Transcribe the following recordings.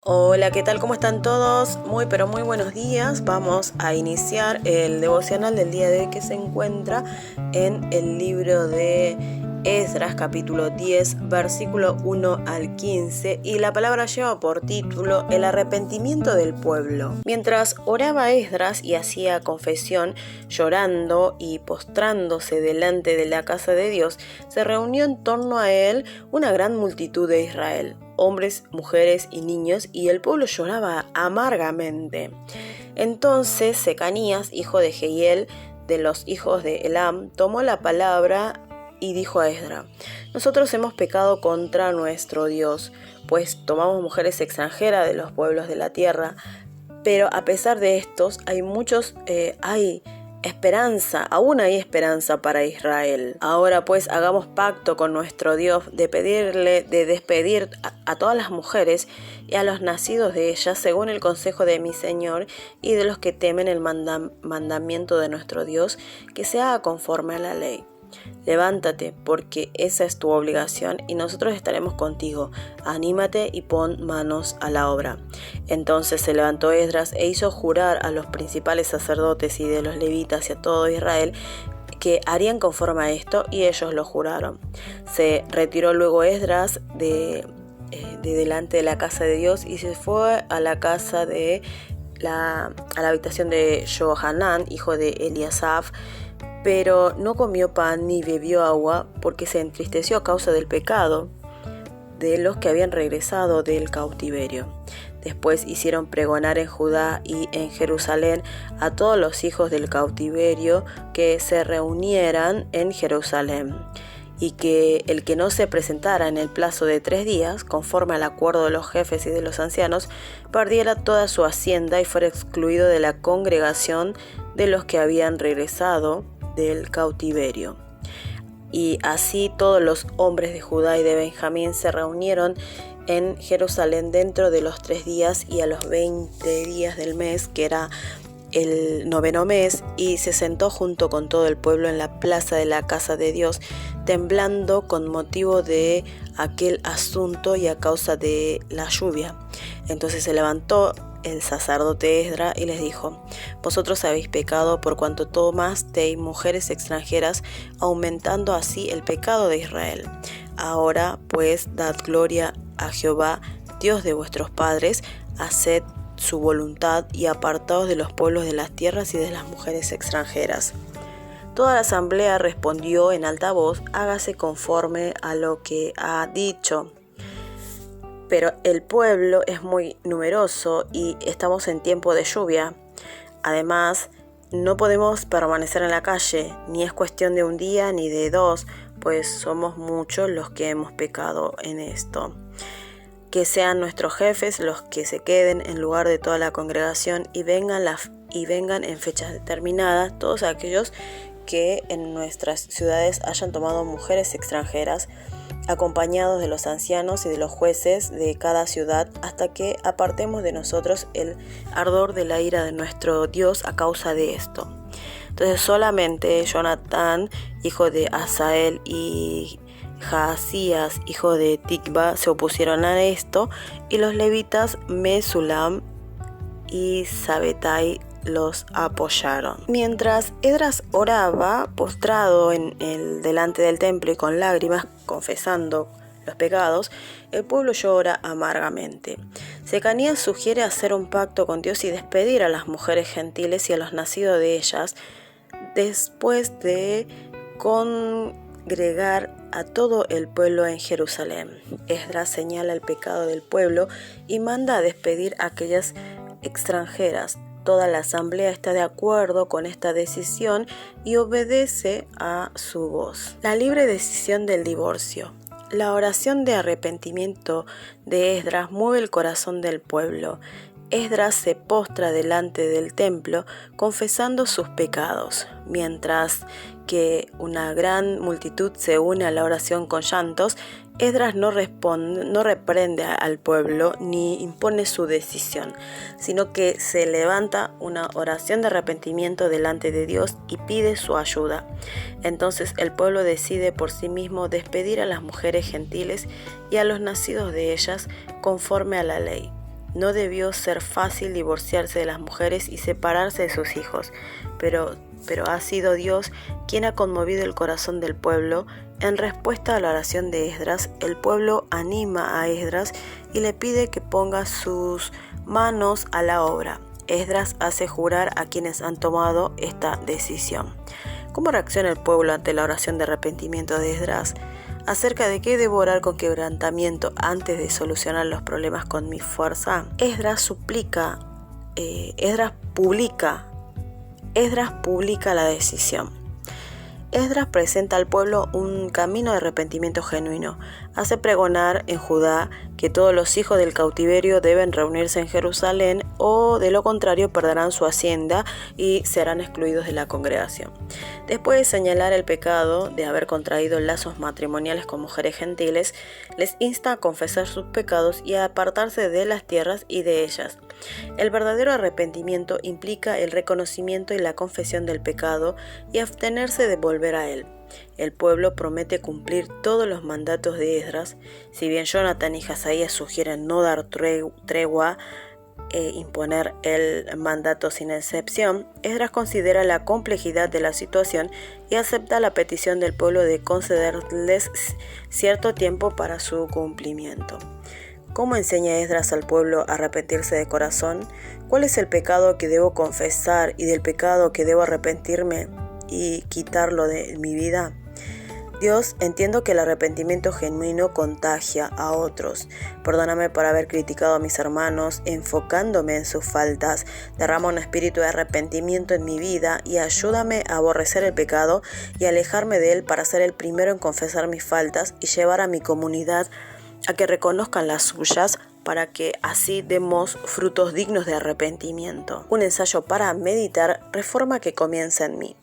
Hola, ¿qué tal? ¿Cómo están todos? Muy, pero muy buenos días. Vamos a iniciar el devocional del día de hoy que se encuentra en el libro de Esdras, capítulo 10, versículo 1 al 15, y la palabra lleva por título El arrepentimiento del pueblo. Mientras oraba Esdras y hacía confesión, llorando y postrándose delante de la casa de Dios, se reunió en torno a él una gran multitud de Israel, hombres, mujeres y niños, y el pueblo lloraba amargamente. Entonces Secanías, hijo de Jehiel, de los hijos de Elam, tomó la palabra y dijo a Esdras: nosotros hemos pecado contra nuestro Dios, pues tomamos mujeres extranjeras de los pueblos de la tierra, pero a pesar de estos aún hay esperanza para Israel. Ahora pues hagamos pacto con nuestro Dios de despedir a todas las mujeres y a los nacidos de ellas según el consejo de mi Señor y de los que temen el mandamiento de nuestro Dios, que se haga conforme a la ley. Levántate, porque esa es tu obligación, y nosotros estaremos contigo. Anímate y pon manos a la obra. Entonces se levantó Esdras e hizo jurar a los principales sacerdotes y de los levitas y a todo Israel que harían conforme a esto, y ellos lo juraron. Se retiró luego Esdras de delante de la casa de Dios y se fue a la casa a la habitación de Johanán, hijo de Eliasaf, pero no comió pan ni bebió agua, porque se entristeció a causa del pecado de los que habían regresado del cautiverio. Después hicieron pregonar en Judá y en Jerusalén a todos los hijos del cautiverio que se reunieran en Jerusalén, y que el que no se presentara en el plazo de 3 días, conforme al acuerdo de los jefes y de los ancianos, perdiera toda su hacienda y fuera excluido de la congregación de los que habían regresado del cautiverio. Y así todos los hombres de Judá y de Benjamín se reunieron en Jerusalén dentro de los 3 días y a los 20 días del mes, que era el 9º mes, y se sentó junto con todo el pueblo en la plaza de la casa de Dios, temblando con motivo de aquel asunto y a causa de la lluvia. Entonces se levantó el sacerdote Esdras y les dijo: vosotros habéis pecado por cuanto tomasteis mujeres extranjeras, aumentando así el pecado de Israel. Ahora pues dad gloria a Jehová, Dios de vuestros padres, haced su voluntad y apartaos de los pueblos de las tierras y de las mujeres extranjeras. Toda la asamblea respondió en alta voz: hágase conforme a lo que ha dicho. Pero el pueblo es muy numeroso y estamos en tiempo de lluvia. Además, no podemos permanecer en la calle, ni es cuestión de un día ni de 2, pues somos muchos los que hemos pecado en esto. Que sean nuestros jefes los que se queden en lugar de toda la congregación, y vengan en fechas determinadas todos aquellos que en nuestras ciudades hayan tomado mujeres extranjeras, acompañados de los ancianos y de los jueces de cada ciudad, hasta que apartemos de nosotros el ardor de la ira de nuestro Dios a causa de esto. Entonces solamente Jonatán, hijo de Asael, y Jaasías, hijo de Tikva, se opusieron a esto, y los levitas Mesulam y Sabetai los apoyaron. Mientras Esdras oraba, postrado delante del templo y con lágrimas, confesando los pecados, el pueblo llora amargamente. Secanías sugiere hacer un pacto con Dios y despedir a las mujeres gentiles y a los nacidos de ellas, después de congregar a todo el pueblo en Jerusalén. Esdras señala el pecado del pueblo y manda a despedir a aquellas extranjeras. Toda la asamblea está de acuerdo con esta decisión y obedece a su voz. La libre decisión del divorcio. La oración de arrepentimiento de Esdras mueve el corazón del pueblo. Esdras se postra delante del templo confesando sus pecados, mientras que una gran multitud se une a la oración con llantos. Esdras no reprende al pueblo ni impone su decisión, sino que se levanta una oración de arrepentimiento delante de Dios y pide su ayuda. Entonces el pueblo decide por sí mismo despedir a las mujeres gentiles y a los nacidos de ellas conforme a la ley. No debió ser fácil divorciarse de las mujeres y separarse de sus hijos, pero ha sido Dios quien ha conmovido el corazón del pueblo. En respuesta a la oración de Esdras, el pueblo anima a Esdras y le pide que ponga sus manos a la obra. Esdras hace jurar a quienes han tomado esta decisión. ¿Cómo reacciona el pueblo ante la oración de arrepentimiento de Esdras? ¿Acerca de qué debo orar con quebrantamiento antes de solucionar los problemas con mi fuerza? Esdras publica la decisión. Esdras presenta al pueblo un camino de arrepentimiento genuino. Hace pregonar en Judá que todos los hijos del cautiverio deben reunirse en Jerusalén o de lo contrario perderán su hacienda y serán excluidos de la congregación. Después de señalar el pecado de haber contraído lazos matrimoniales con mujeres gentiles, les insta a confesar sus pecados y a apartarse de las tierras y de ellas. El verdadero arrepentimiento implica el reconocimiento y la confesión del pecado y abstenerse de volver a él. El pueblo promete cumplir todos los mandatos de Esdras. Si bien Jonatán y Hazaías sugieren no dar tregua e imponer el mandato sin excepción, Esdras considera la complejidad de la situación y acepta la petición del pueblo de concederles cierto tiempo para su cumplimiento. ¿Cómo enseña Esdras al pueblo a arrepentirse de corazón? ¿Cuál es el pecado que debo confesar y del pecado que debo arrepentirme y quitarlo de mi vida? Dios, entiendo que el arrepentimiento genuino contagia a otros. Perdóname por haber criticado a mis hermanos, enfocándome en sus faltas. Derrama un espíritu de arrepentimiento en mi vida y ayúdame a aborrecer el pecado y alejarme de él para ser el primero en confesar mis faltas y llevar a mi comunidad a que reconozcan las suyas para que así demos frutos dignos de arrepentimiento. Un ensayo para meditar, reforma que comienza en mí.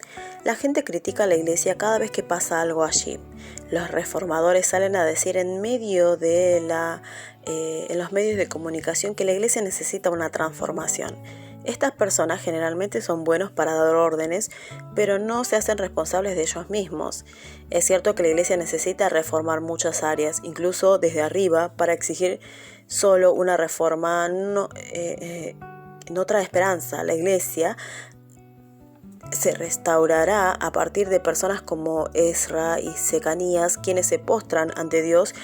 La gente critica a la iglesia cada vez que pasa algo allí. Los reformadores salen a decir en los medios de comunicación que la iglesia necesita una transformación. Estas personas generalmente son buenos para dar órdenes, pero no se hacen responsables de ellos mismos. Es cierto que la iglesia necesita reformar muchas áreas, incluso desde arriba, para exigir solo una reforma no trae esperanza. La iglesia se restaurará a partir de personas como Ezra y Secanías, quienes se postran ante Dios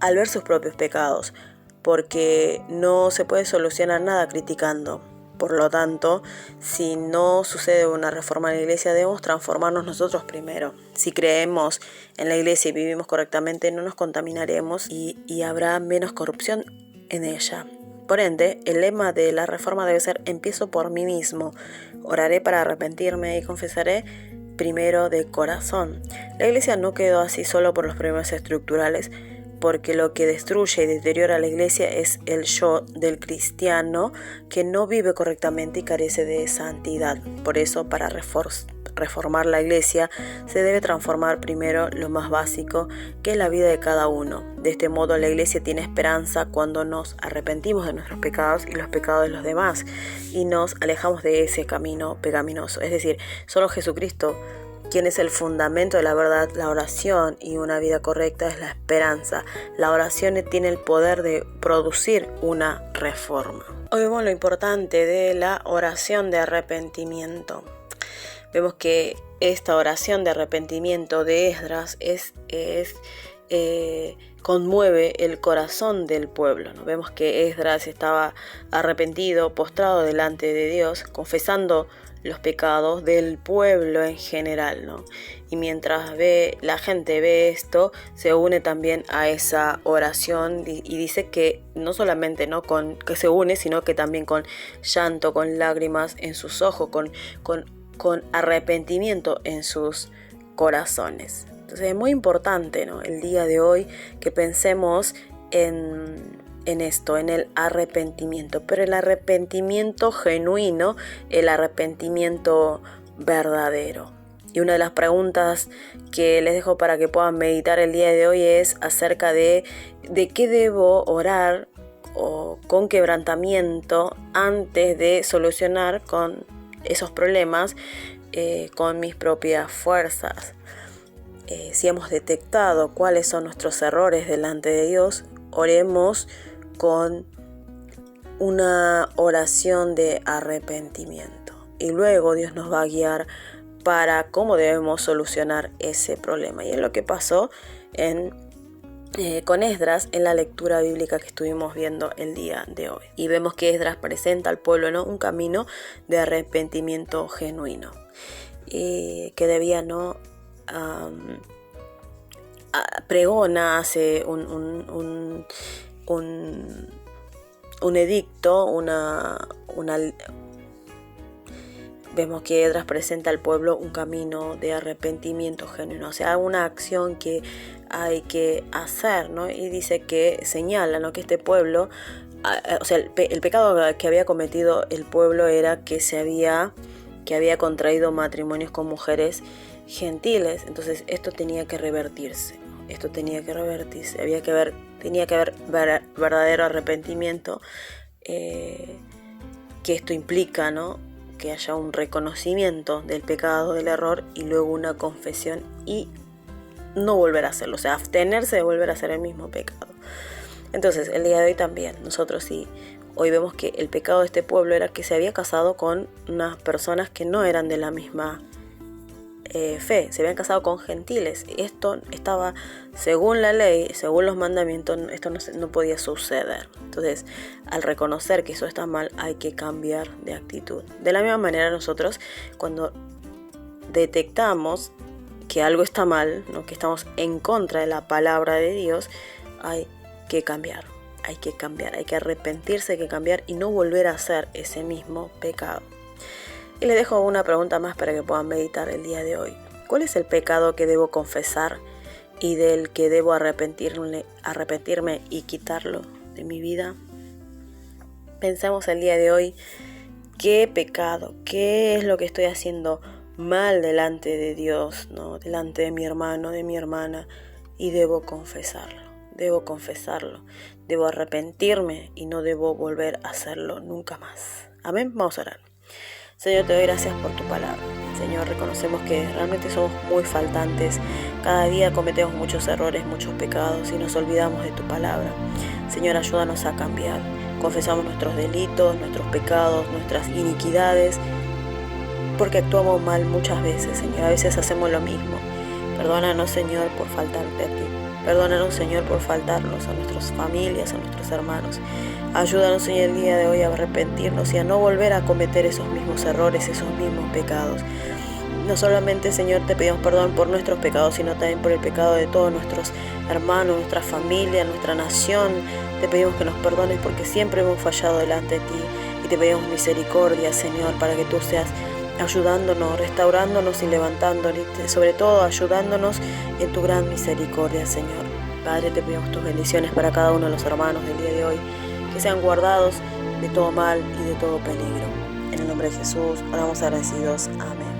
al ver sus propios pecados, porque no se puede solucionar nada criticando. Por lo tanto, si no sucede una reforma en la iglesia, debemos transformarnos nosotros primero. Si creemos en la iglesia y vivimos correctamente, no nos contaminaremos y habrá menos corrupción en ella. Por ende, el lema de la reforma debe ser: empiezo por mí mismo, oraré para arrepentirme y confesaré primero de corazón. La iglesia no quedó así solo por los problemas estructurales, porque lo que destruye y deteriora la iglesia es el yo del cristiano que no vive correctamente y carece de santidad. Por eso, para reformar la iglesia, se debe transformar primero lo más básico, que es la vida de cada uno. De este modo, la iglesia tiene esperanza cuando nos arrepentimos de nuestros pecados y los pecados de los demás, y nos alejamos de ese camino pecaminoso. Es decir, solo Jesucristo, quien es el fundamento de la verdad, la oración y una vida correcta es la esperanza. La oración tiene el poder de producir una reforma. Hoy vemos lo importante de la oración de arrepentimiento. Vemos que esta oración de arrepentimiento de Esdras conmueve el corazón del pueblo, ¿no? Vemos que Esdras estaba arrepentido, postrado delante de Dios, confesando los pecados del pueblo en general, ¿no? Y mientras la gente ve esto, se une también a esa oración y dice que no solamente que se une, sino que también con llanto, con lágrimas en sus ojos, con arrepentimiento en sus corazones. Entonces es muy importante, ¿no?, el día de hoy que pensemos en esto, en el arrepentimiento, pero el arrepentimiento genuino, el arrepentimiento verdadero. Y una de las preguntas que les dejo para que puedan meditar el día de hoy es acerca de qué debo orar o con quebrantamiento antes de solucionar con esos problemas con mis propias fuerzas. Si hemos detectado cuáles son nuestros errores delante de Dios, oremos con una oración de arrepentimiento. Y luego Dios nos va a guiar para cómo debemos solucionar ese problema. Y es lo que pasó con Esdras en la lectura bíblica que estuvimos viendo el día de hoy. Y vemos que Esdras presenta al pueblo, ¿no?, un camino de arrepentimiento genuino. Que debía, ¿no?, pregona, hace un edicto, vemos que Esdras presenta al pueblo un camino de arrepentimiento genuino, o sea, una acción que hay que hacer, ¿no? Y dice que señala, ¿no?, que este pueblo, o sea, el pecado que había cometido el pueblo era que había contraído matrimonios con mujeres gentiles. Entonces esto tenía que revertirse, tenía que haber verdadero arrepentimiento, que esto implica, ¿no?, que haya un reconocimiento del pecado, del error, y luego una confesión y no volver a hacerlo, o sea, abstenerse de volver a hacer el mismo pecado. Entonces, el día de hoy también, nosotros hoy vemos que el pecado de este pueblo era que se había casado con unas personas que no eran de la misma fe, se habían casado con gentiles. Esto estaba, según la ley, según los mandamientos, esto no podía suceder. Entonces, al reconocer que eso está mal, hay que cambiar de actitud. De la misma manera, nosotros, cuando detectamos que algo está mal, ¿no?, que estamos en contra de la palabra de Dios, hay que cambiar, hay que arrepentirse, hay que cambiar y no volver a hacer ese mismo pecado. Y les dejo una pregunta más para que puedan meditar el día de hoy. ¿Cuál es el pecado que debo confesar y del que debo arrepentirme y quitarlo de mi vida? Pensemos el día de hoy, ¿qué pecado, qué es lo que estoy haciendo mal delante de Dios, ¿no?, delante de mi hermano, de mi hermana, y debo confesarlo, debo arrepentirme y no debo volver a hacerlo nunca más? Amén. Vamos a orar. Señor, te doy gracias por tu palabra. Señor, reconocemos que realmente somos muy faltantes. Cada día cometemos muchos errores, muchos pecados y nos olvidamos de tu palabra. Señor, ayúdanos a cambiar. Confesamos nuestros delitos, nuestros pecados, nuestras iniquidades, porque actuamos mal muchas veces, Señor. A veces hacemos lo mismo. Perdónanos, Señor, por faltarte a ti. Perdónanos, Señor, por faltarnos a nuestras familias, a nuestros hermanos. Ayúdanos, Señor, el día de hoy a arrepentirnos y a no volver a cometer esos mismos errores, esos mismos pecados. No solamente, Señor, te pedimos perdón por nuestros pecados, sino también por el pecado de todos nuestros hermanos, nuestra familia, nuestra nación. Te pedimos que nos perdones porque siempre hemos fallado delante de ti. Y te pedimos misericordia, Señor, para que tú seas ayudándonos, restaurándonos y levantándonos, y sobre todo ayudándonos en tu gran misericordia, Señor. Padre, te pedimos tus bendiciones para cada uno de los hermanos del día de hoy, que sean guardados de todo mal y de todo peligro. En el nombre de Jesús, oramos agradecidos. Amén.